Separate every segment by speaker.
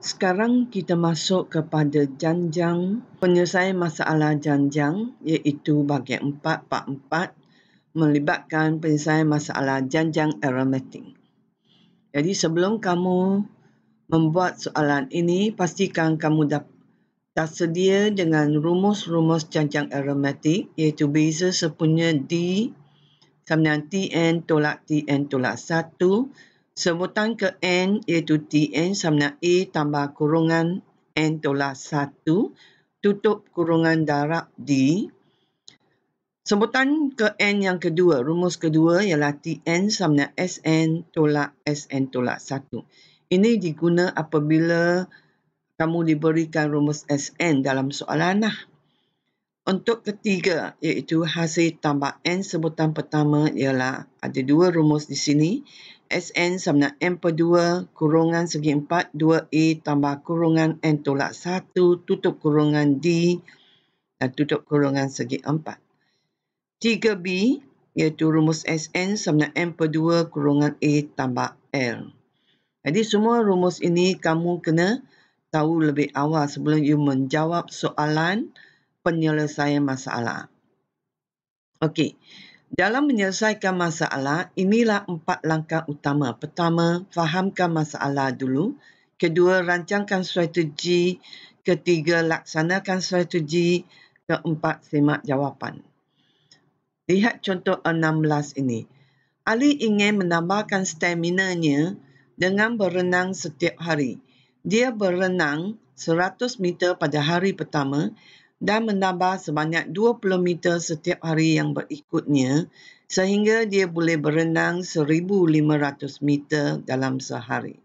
Speaker 1: Sekarang kita masuk kepada janjang penyelesaian masalah janjang, iaitu bahagian 4, part 4, melibatkan penyelesaian masalah janjang aritmetik. Jadi sebelum kamu membuat soalan ini, pastikan kamu tersedia dengan rumus-rumus janjang aritmetik, iaitu beza sepunya D sama dengan Tn tolak Tn tolak 1. Sebutan ke N iaitu Tn sama dengan A tambah kurungan N tolak 1 tutup kurungan darab D. Sebutan ke N yang kedua, rumus kedua ialah Tn sama dengan Sn tolak Sn tolak 1. Ini diguna apabila kamu diberikan rumus Sn dalam soalan lah. Untuk ketiga, iaitu hasil tambah N, sebutan pertama ialah ada dua rumus di sini. Sn sama dengan M per 2 kurungan segi 4, 2A tambah kurungan N tolak 1 tutup kurungan D dan tutup kurungan segi 4. 3B, iaitu rumus Sn sama dengan M per 2 kurungan A tambah L. Jadi semua rumus ini kamu kena tahu lebih awal sebelum you menjawab soalan penyelesaian masalah. Okey, dalam menyelesaikan masalah, inilah 4 langkah utama. Pertama, fahamkan masalah dulu. Kedua, rancangkan strategi. Ketiga, laksanakan strategi. Keempat, semak jawapan. Lihat contoh 16 ini. Ali ingin menambahkan stamina-nya dengan berenang setiap hari. Dia berenang 100 meter pada hari pertama dan menambah sebanyak 20 meter setiap hari yang berikutnya sehingga dia boleh berenang 1,500 meter dalam sehari.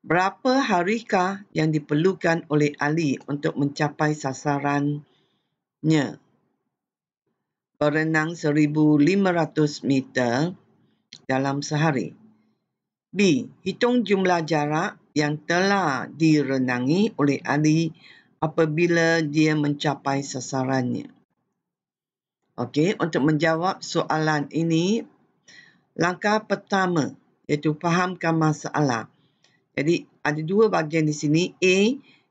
Speaker 1: Berapa harikah yang diperlukan oleh Ali untuk mencapai sasarannya? Berenang 1,500 meter dalam sehari. B. Hitung jumlah jarak yang telah direnangi oleh Ali apabila dia mencapai sasarannya. Okey, untuk menjawab soalan ini, langkah pertama iaitu fahamkan masalah. Jadi ada dua bahagian di sini. A,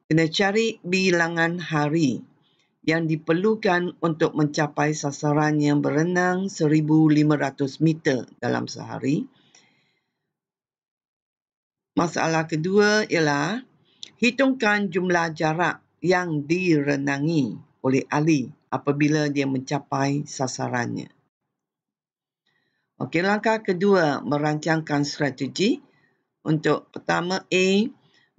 Speaker 1: kena cari bilangan hari yang diperlukan untuk mencapai sasaran yang berenang 1,500 meter dalam sehari. Masalah kedua ialah hitungkan jumlah jarak yang direnangi oleh Ali apabila dia mencapai sasarannya. Okey, langkah kedua, merancangkan strategi. Untuk pertama A,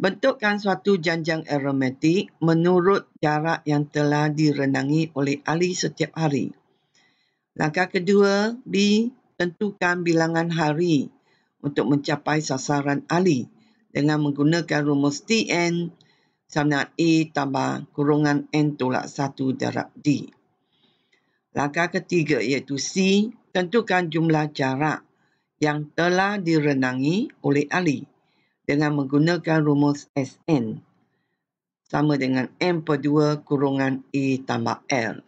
Speaker 1: bentukkan suatu janjang aritmetik menurut jarak yang telah direnangi oleh Ali setiap hari. Langkah kedua B, tentukan bilangan hari untuk mencapai sasaran Ali dengan menggunakan rumus Tn sama dengan A tambah kurungan N tolak 1 darab D. Langkah ketiga iaitu C, tentukan jumlah jarak yang telah direnangi oleh Ali dengan menggunakan rumus Sn sama dengan M per 2 kurungan A tambah L.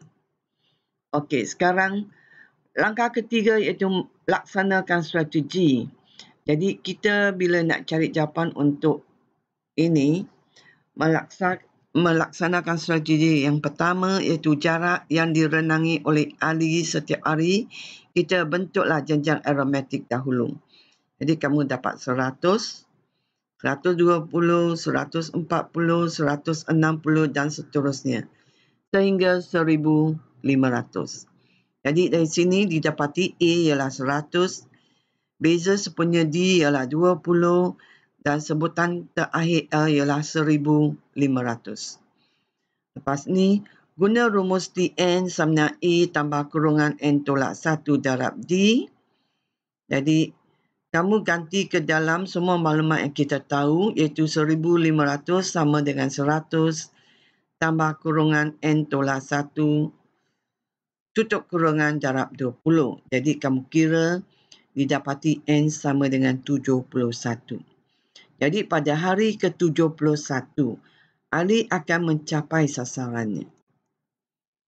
Speaker 1: Okey, sekarang langkah ketiga iaitu laksanakan strategi. Jadi kita bila nak cari jawapan untuk ini, melaksanakan strategi yang pertama iaitu jarak yang direnangi oleh Ali setiap hari. Kita bentuklah janjang aritmetik dahulu. Jadi kamu dapat 100, 120, 140, 160 dan seterusnya sehingga 1,500. Jadi dari sini didapati A ialah 100, beza sepunya D ialah 20 dan sebutan terakhir L ialah 1,500. Lepas ni, guna rumus Tn sama dengan A tambah kurungan N tolak 1 darab D. Jadi, kamu ganti ke dalam semua maklumat yang kita tahu iaitu 1,500 sama dengan 100 tambah kurungan N tolak 1 tutup kurungan darab 20. Jadi, kamu kira didapati N sama dengan 71. Jadi, pada hari ke-71, Ali akan mencapai sasarannya.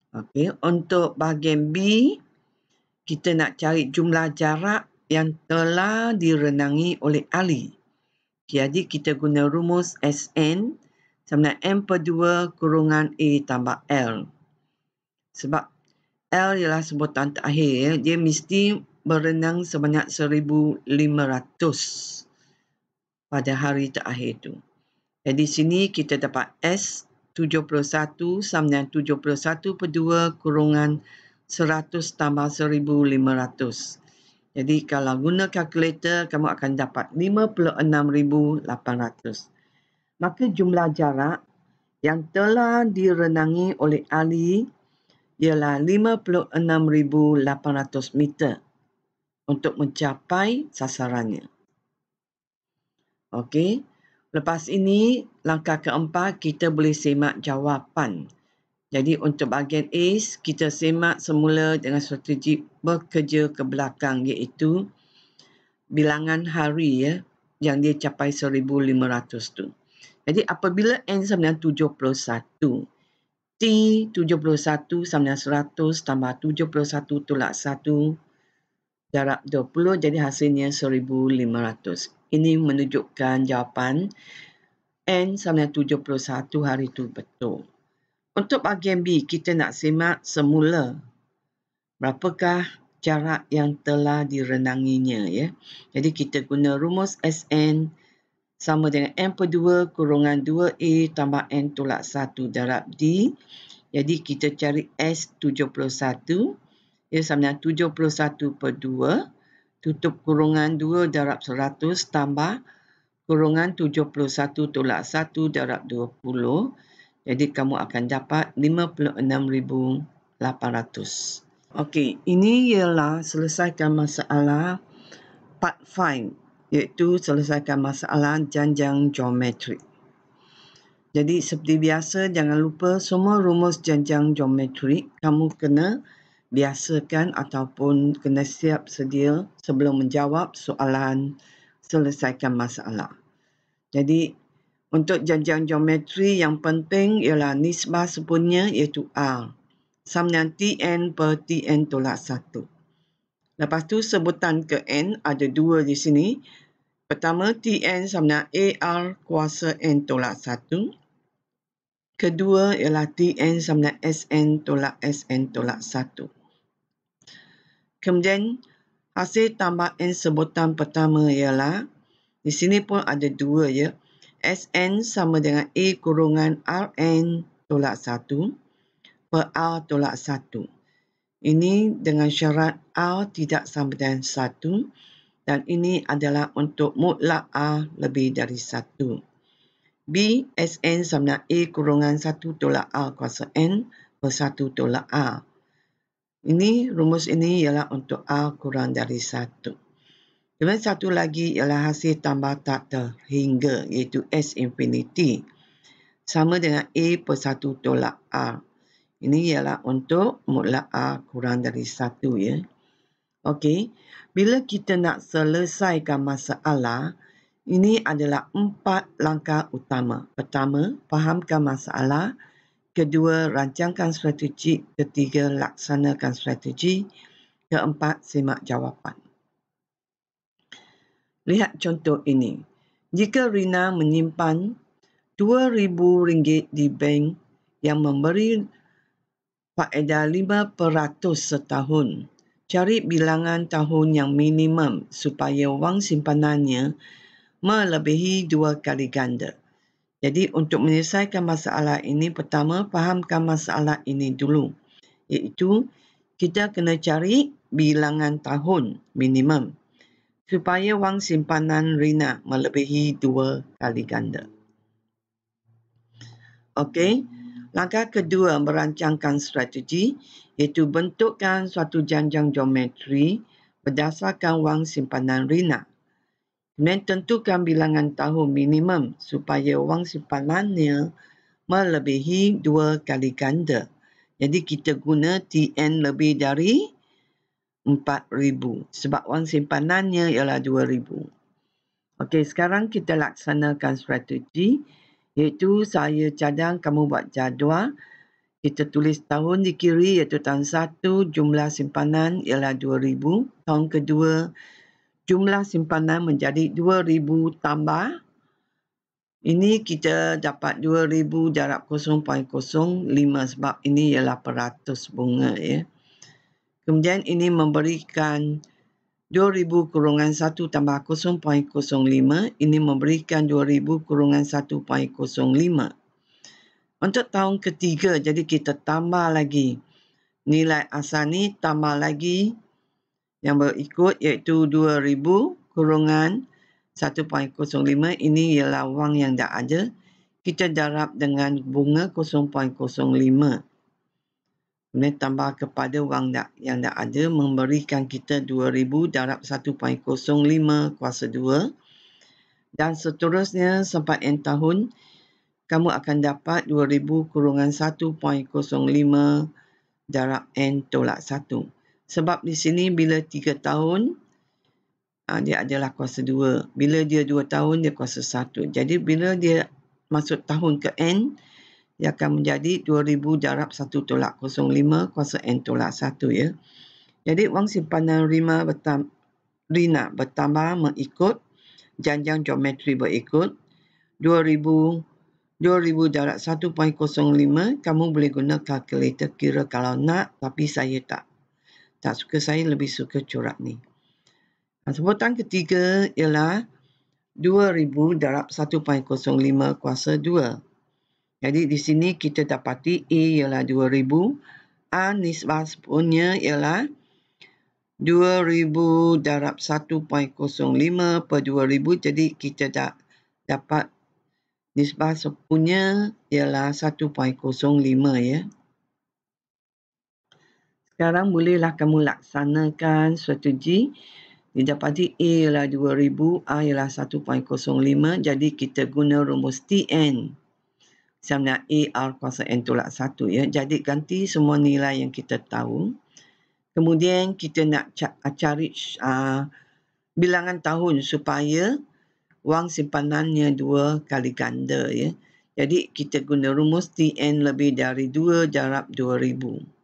Speaker 1: Okey, untuk bahagian B, kita nak cari jumlah jarak yang telah direnangi oleh Ali. Jadi kita guna rumus SN sama dengan M per 2 kurungan A tambah L. Sebab L ialah sebutan terakhir, dia mesti berenang sebanyak 1,500 pada hari terakhir tu. Jadi sini kita dapat S 71 sama dengan 71 per 2 kurungan 100 tambah 1,500. Jadi kalau guna kalkulator, kamu akan dapat 56,800. Maka jumlah jarak yang telah direnangi oleh Ali ialah 56,800 meter untuk mencapai sasarannya. Okey. Lepas ini, langkah keempat, kita boleh semak jawapan. Jadi untuk bahagian A, kita semak semula dengan strategi bekerja ke belakang, iaitu bilangan hari yang dia capai 1,500 tu. Jadi apabila N sama dengan 71, T 71 sama dengan 100 tambah 71 tolak 1 darab 20, jadi hasilnya 1,500. Ini menunjukkan jawapan N sama dengan 71 hari itu betul. Untuk bahagian B, kita nak semak semula berapakah jarak yang telah direnanginya. Jadi kita guna rumus SN sama dengan M per 2 kurungan 2A tambah N tolak 1 darab D. Jadi kita cari S 71. Ia sama dengan 71 per 2 tutup kurungan 2 darab 100 tambah kurungan 71 tolak 1 darab 20. Jadi kamu akan dapat 56,800. Okey, ini ialah selesaikan masalah part 5, iaitu selesaikan masalah janjang geometrik. Jadi seperti biasa, jangan lupa semua rumus janjang geometrik kamu kena biasakan ataupun kena siap sedia sebelum menjawab soalan selesaikan masalah. Jadi untuk janjang geometri yang penting ialah nisbah sepunya iaitu R sama dengan Tn per Tn tolak 1. Lepas tu sebutan ke N ada dua di sini. Pertama Tn sama dengan AR kuasa N tolak 1. Kedua ialah Tn sama dengan Sn tolak Sn tolak 1. Kemudian hasil tambah N sebutan pertama ialah, di sini pun ada dua Sn sama dengan A kurungan Rn tolak 1 per R tolak 1. Ini dengan syarat R tidak sama dengan 1 dan ini adalah untuk mutlak R lebih dari 1. B, Sn sama dengan A kurungan 1 tolak R kuasa N per 1 tolak R. Ini rumus ini ialah untuk R kurang dari 1. Kemudian satu lagi ialah hasil tambah tak terhingga iaitu S infinity sama dengan A per 1 tolak R. Ini ialah untuk mutlak R kurang dari 1 Okey, bila kita nak selesaikan masalah, ini adalah 4 langkah utama. Pertama, fahamkan masalah. Kedua, rancangkan strategi. Ketiga, laksanakan strategi. Keempat, semak jawapan. Lihat contoh ini. Jika Rina menyimpan RM2,000 di bank yang memberi faedah 5% setahun, cari bilangan tahun yang minimum supaya wang simpanannya melebihi 2 kali ganda. Jadi untuk menyelesaikan masalah ini, pertama fahamkan masalah ini dulu. Iaitu kita kena cari bilangan tahun minimum supaya wang simpanan Rina melebihi 2 kali ganda. Okey. Langkah kedua, merancangkan strategi iaitu bentukkan suatu janjang geometri berdasarkan wang simpanan Rina. Kemudian tentukan bilangan tahun minimum supaya wang simpanannya melebihi 2 kali ganda. Jadi kita guna Tn lebih dari 4,000 sebab wang simpanannya ialah 2,000. Okey, sekarang kita laksanakan strategi. Iaitu saya cadang kamu buat jadual. Kita tulis tahun di kiri iaitu tahun 1 jumlah simpanan ialah 2,000. Tahun kedua jumlah simpanan menjadi 2,000 tambah Ini kita dapat 2000 darab 0.05 sebab ini ialah peratus bunga ya. Kemudian ini memberikan 2000 kurungan 1 tambah 0.05. Ini memberikan 2000 kurungan 1.05. Untuk tahun ketiga, jadi kita tambah lagi. Nilai asal ni tambah lagi yang berikut iaitu 2000 kurungan 1.05. Ini ialah wang yang dah ada. Kita darab dengan bunga 0.05. Kemudian tambah kepada wang yang dah ada memberikan kita 2000 darab 1.05 kuasa 2. Dan seterusnya sampai N tahun, kamu akan dapat 2000 kurungan 1.05 darab N tolak 1. Sebab di sini bila 3 tahun, dia adalah kuasa 2. Bila dia 2 tahun, dia kuasa 1. Jadi bila dia masuk tahun ke N, dia akan menjadi 2000 darab 1 tolak 05 kuasa N tolak 1 ya. Jadi wang simpanan Rina bertambah mengikut janjang geometri berikut. 2000 darab 1.05, kamu boleh guna kalkulator kira kalau nak, tapi saya tak suka, saya lebih suka corak ni. Sebutan ketiga ialah 2000 darab 1.05 kuasa 2. Jadi di sini kita dapati A ialah 2000, A nisbah punya ialah 2000 darab 1.05 per 2000. Jadi kita dapat nisbah punya ialah 1.05 ya. Sekarang bolehlah kamu laksanakan strategi. Didapati A ialah 2000, A ialah 1.05. Jadi kita guna rumus Tn sama dengan AR kuasa N tolak 1 ya. Jadi ganti semua nilai yang kita tahu. Kemudian kita nak cari bilangan tahun supaya wang simpanannya 2 kali ganda ya. Jadi kita guna rumus Tn lebih dari 2 darab 2000.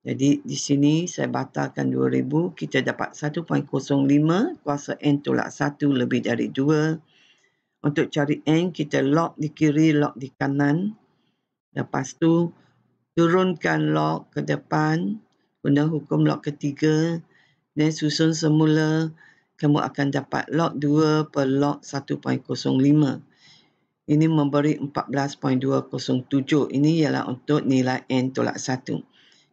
Speaker 1: Jadi di sini saya batalkan 2000, kita dapat 1.05 kuasa N tolak 1 lebih dari 2. Untuk cari N, kita log di kiri, log di kanan. Lepas tu turunkan log ke depan guna hukum log ketiga. Dan susun semula, kamu akan dapat log 2 per log 1.05. Ini memberi 14.207. Ini ialah untuk nilai N tolak 1.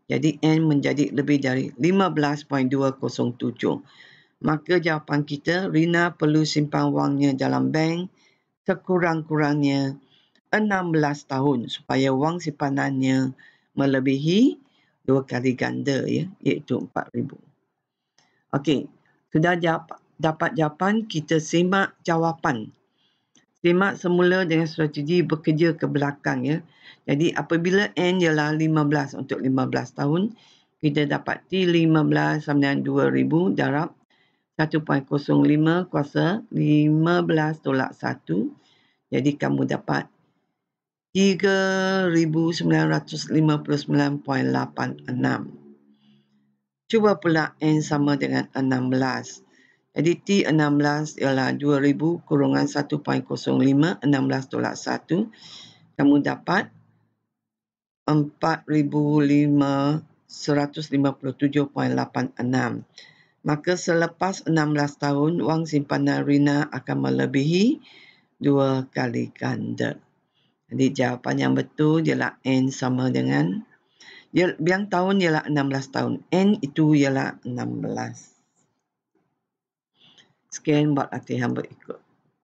Speaker 1: Jadi N menjadi lebih dari 15.207. Maka jawapan kita, Rina perlu simpan wangnya dalam bank sekurang-kurangnya 16 tahun supaya wang simpanannya melebihi 2 kali ganda ya, iaitu 4,000. Okey, sudah dapat jawapan, kita simak jawapan. Simak semula dengan strategi bekerja ke belakang ya. Jadi apabila N ialah 15 untuk 15 tahun, kita dapat T15 sama dengan 2000 darab 1.05 kuasa 15 tolak 1. Jadi kamu dapat 3959.86. Cuba pula N sama dengan 16. Jadi T16 ialah 2000 kurungan 1.05, 16 tolak 1. Kamu dapat 4,157.86. Maka selepas 16 tahun, wang simpanan Rina akan melebihi 2 kali ganda. Jadi jawapan yang betul ialah N sama dengan, yang tahun ialah 16 tahun. N itu ialah 16. Sekian buat latihan berikut.